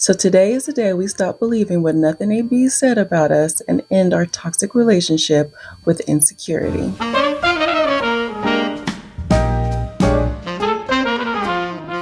So today is the day we stop believing what nothing AB said about us and end our toxic relationship with insecurity.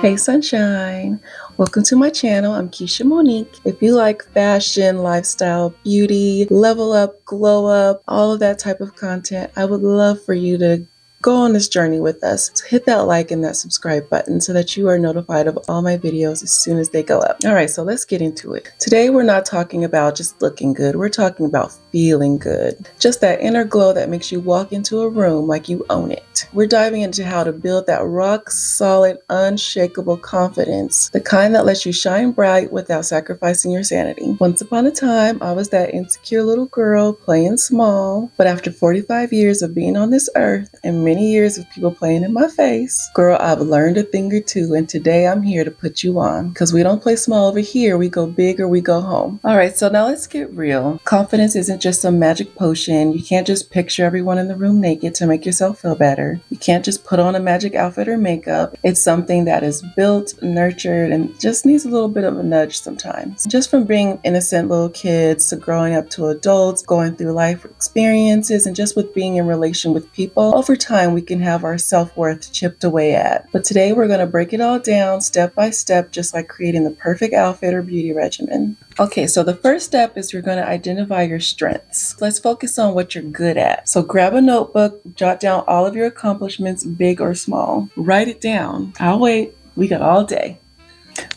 Hey sunshine! Welcome to my channel. I'm Keisha Monique. If you like fashion, lifestyle, beauty, level up, glow up, all of that type of content, I would love for you to go on this journey with us. So hit that like and that subscribe button so that you are notified of all my videos as soon as they go up. All right, so let's get into it. Today, we're not talking about just looking good. We're talking about feeling good. Just that inner glow that makes you walk into a room like you own it. We're diving into how to build that rock solid, unshakable confidence, the kind that lets you shine bright without sacrificing your sanity. Once upon a time, I was that insecure little girl playing small, but after 45 years of being on this earth and many years of people playing in my face, girl, I've learned a thing or two, and today I'm here to put you on. Because we don't play small over here, we go big or we go home. All right, so now let's get real. Confidence isn't just some magic potion. You can't just picture everyone in the room naked to make yourself feel better. You can't just put on a magic outfit or makeup. It's something that is built, nurtured, and just needs a little bit of a nudge sometimes. Just from being innocent little kids to growing up to adults, going through life experiences, and just with being in relation with people, over time we can have our self-worth chipped away at. But today we're going to break it all down step by step, just like creating the perfect outfit or beauty regimen. Okay, so the first step is you're going to identify your strengths. Let's focus on what you're good at. So grab a notebook, jot down all of your accomplishments, big or small. Write it down. I'll wait. We got all day.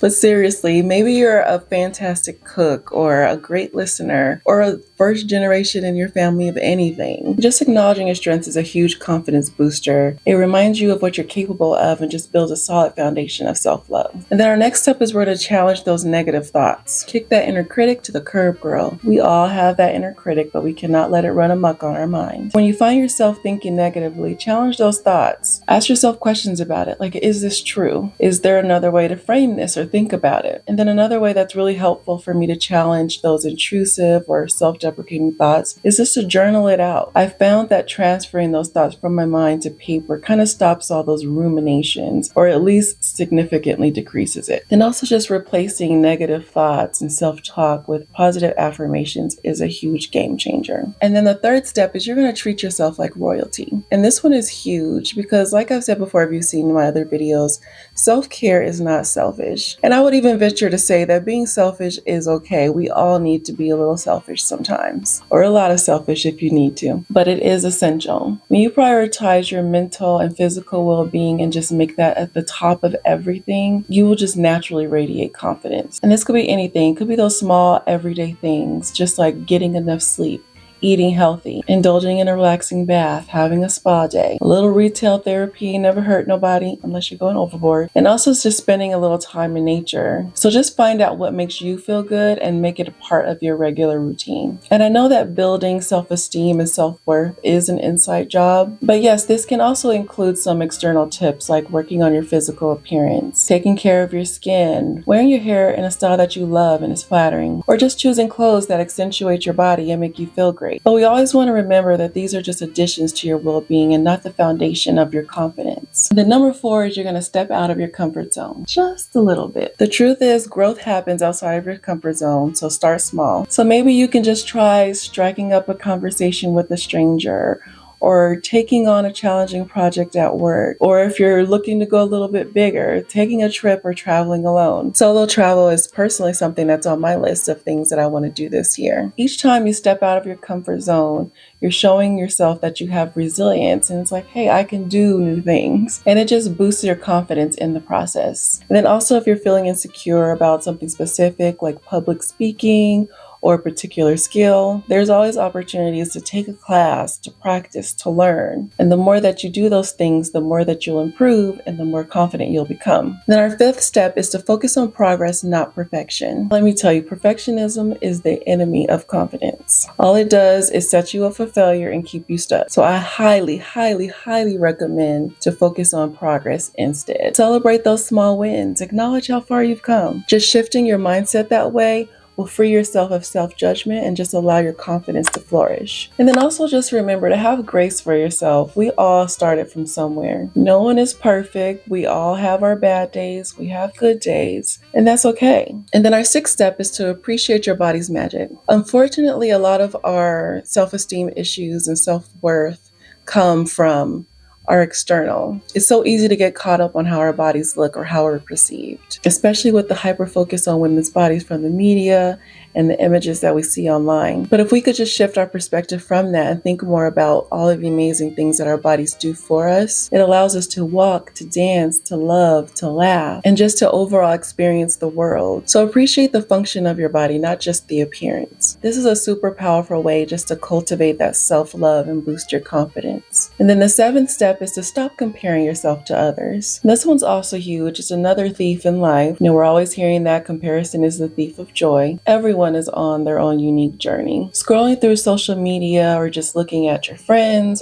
But seriously, maybe you're a fantastic cook or a great listener or a first generation in your family of anything. Just acknowledging your strengths is a huge confidence booster. It reminds you of what you're capable of and just builds a solid foundation of self-love. And then our next step is we're to challenge those negative thoughts. Kick that inner critic to the curb, girl. We all have that inner critic, but we cannot let it run amok on our mind. When you find yourself thinking negatively, challenge those thoughts. Ask yourself questions about it, like, is this true? Is there another way to frame this or think about it? And then another way that's really helpful for me to challenge those intrusive or self-deprecating thoughts is just to journal it out. I found that transferring those thoughts from my mind to paper kind of stops all those ruminations, or at least significantly decreases it. And also just replacing negative thoughts and self-talk with positive affirmations is a huge game changer. And then the third step is you're going to treat yourself like royalty. And this one is huge because, like I've said before, if you've seen my other videos, self-care is not selfish. And I would even venture to say that being selfish is okay. We all need to be a little selfish sometimes, or a lot of selfish if you need to, but it is essential. When you prioritize your mental and physical well-being and just make that at the top of everything, you will just naturally radiate confidence. And this could be anything. It could be those small everyday things, just like getting enough sleep, eating healthy, indulging in a relaxing bath, having a spa day, a little retail therapy, never hurt nobody unless you're going overboard, and also just spending a little time in nature. So just find out what makes you feel good and make it a part of your regular routine. And I know that building self-esteem and self-worth is an inside job, but yes, this can also include some external tips like working on your physical appearance, taking care of your skin, wearing your hair in a style that you love and is flattering, or just choosing clothes that accentuate your body and make you feel great. But we always want to remember that these are just additions to your well-being and not the foundation of your confidence. Then number 4 is you're going to step out of your comfort zone just a little bit. The truth is, growth happens outside of your comfort zone, so start small. So maybe you can just try striking up a conversation with a stranger, or taking on a challenging project at work, or if you're looking to go a little bit bigger, taking a trip or traveling alone. Solo travel is personally something that's on my list of things that I want to do this year. Each time you step out of your comfort zone, you're showing yourself that you have resilience, and it's like, hey, I can do new things. And it just boosts your confidence in the process. And then also, if you're feeling insecure about something specific like public speaking or a particular skill, there's always opportunities to take a class, to practice, to learn. And the more that you do those things, the more that you'll improve and the more confident you'll become. Then our 5th step is to focus on progress, not perfection. Let me tell you, perfectionism is the enemy of confidence. All it does is set you up for failure and keep you stuck. So I highly, highly, highly recommend to focus on progress instead. Celebrate those small wins. Acknowledge how far you've come. Just shifting your mindset that way will free yourself of self-judgment and just allow your confidence to flourish. And then also just remember to have grace for yourself. We all started from somewhere. No one is perfect. We all have our bad days. We have good days, and that's okay. And then our sixth step is to appreciate your body's magic. Unfortunately, a lot of our self-esteem issues and self-worth come from are external. It's so easy to get caught up on how our bodies look or how we're perceived, especially with the hyper focus on women's bodies from the media and the images that we see online. But if we could just shift our perspective from that and think more about all of the amazing things that our bodies do for us, it allows us to walk, to dance, to love, to laugh, and just to overall experience the world. So appreciate the function of your body, not just the appearance. This is a super powerful way just to cultivate that self-love and boost your confidence. And then the seventh step is to stop comparing yourself to others. This one's also huge. It's another thief in life. We're always hearing that comparison is the thief of joy. Everyone is on their own unique journey. Scrolling through social media or just looking at your friends,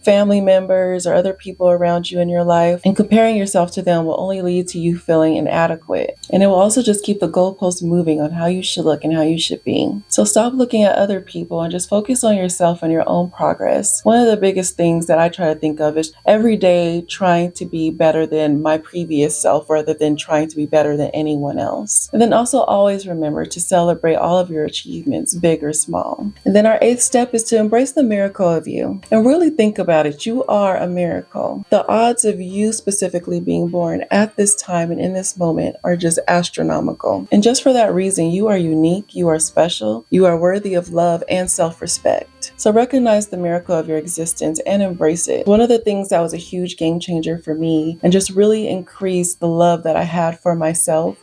family members, or other people around you in your life, and comparing yourself to them will only lead to you feeling inadequate. And it will also just keep the goalposts moving on how you should look and how you should be. So stop looking at other people and just focus on yourself and your own progress. One of the biggest things that I try to think of is every day trying to be better than my previous self rather than trying to be better than anyone else. And then also always remember to celebrate all of your achievements, big or small. And then our eighth step is to embrace the miracle of you and really think about it. You are a miracle. The odds of you specifically being born at this time and in this moment are just astronomical. And just for that reason, you are unique, you are special, you are worthy of love and self-respect. So recognize the miracle of your existence and embrace it. One of the things that was a huge game changer for me and just really increased the love that I had for myself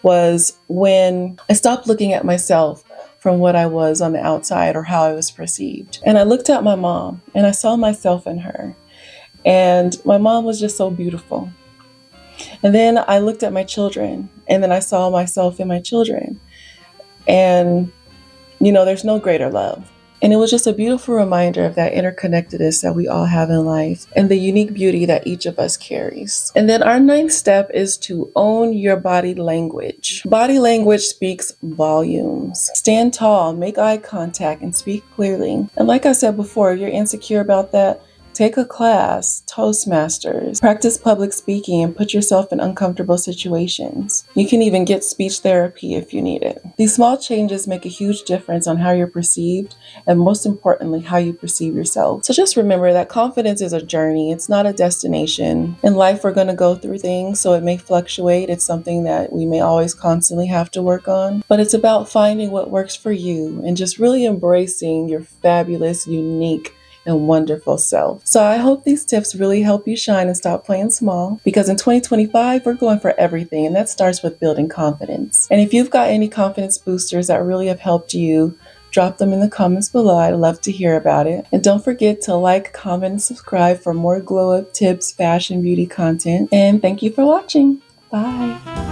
was when I stopped looking at myself from what I was on the outside or how I was perceived. And I looked at my mom and I saw myself in her. And my mom was just so beautiful. And then I looked at my children and then I saw myself in my children. And, there's no greater love. And it was just a beautiful reminder of that interconnectedness that we all have in life and the unique beauty that each of us carries. And then our ninth step is to own your body language. Body language speaks volumes. Stand tall, make eye contact, and speak clearly. And like I said before, if you're insecure about that, take a class, Toastmasters, practice public speaking, and put yourself in uncomfortable situations. You can even get speech therapy if you need it. These small changes make a huge difference on how you're perceived and most importantly, how you perceive yourself. So just remember that confidence is a journey. It's not a destination. In life, we're going to go through things, so it may fluctuate. It's something that we may always constantly have to work on, but it's about finding what works for you and just really embracing your fabulous, unique, and wonderful self. So I hope these tips really help you shine and stop playing small, because in 2025, we're going for everything, and that starts with building confidence. And if you've got any confidence boosters that really have helped you, drop them in the comments below. I'd love to hear about it. And don't forget to like, comment, and subscribe for more glow up tips, fashion, beauty content. And thank you for watching. Bye.